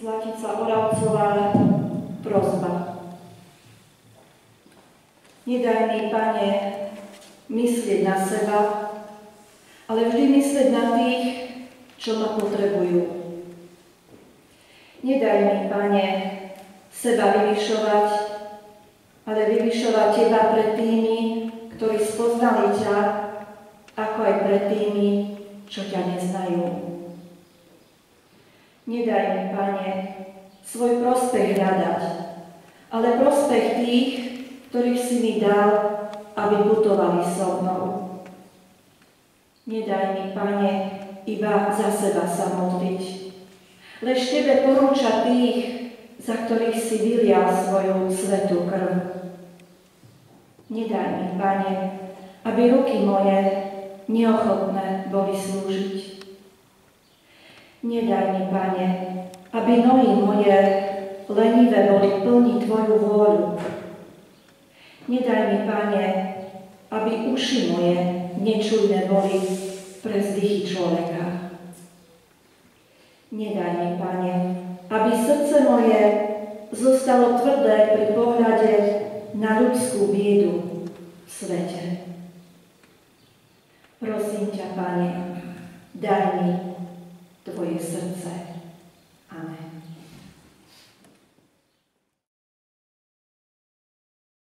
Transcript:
Zlatica Oravcová, prosba. Nedaj mi, Pane, myslieť na seba, ale vždy myslieť na tých, čo ma potrebujú. Nedaj mi, Pane, seba vyvyšovať, ale vyvyšovať Teba pred tými, ktorí spoznali ťa, ako aj pred tými, čo ťa neznajú. Nedaj mi, Pane, svoj prospech hľadať, ale prospech tých, ktorých si mi dal, aby putovali so mnou. Nedaj mi, Pane, iba za seba sa modliť, lež Tebe porúča tých, za ktorých si vylial svoju svätú krv. Nedaj mi, Pane, aby ruky moje neochotné boli slúžiť. Nedaj mi, Pane, aby nohy moje lenivé boli plniť Tvoju vôľu. Nedaj mi, Pane, aby uši moje nečujné boli pre vzdychy človeka. Nedaj mi, Pane, aby srdce moje zostalo tvrdé pri pohľade na ľudskú biedu v svete. Prosím ťa, Pane, daj mi Tvoje srdce.